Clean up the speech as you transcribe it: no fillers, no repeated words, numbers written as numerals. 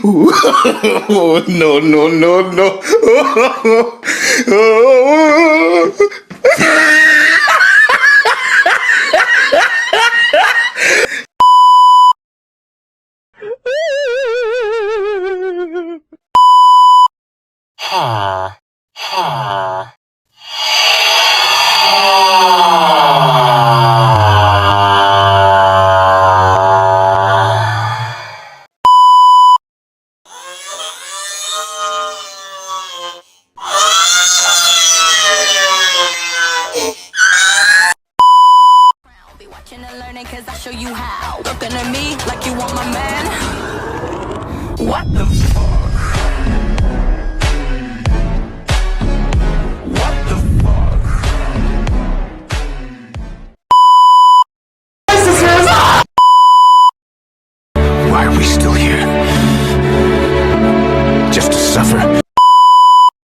No, no, no, no. Ha, ha. Be watching and learning cause I show you how. Looking at me like you want my man. What the fuck? What the fuck? Why are we still here?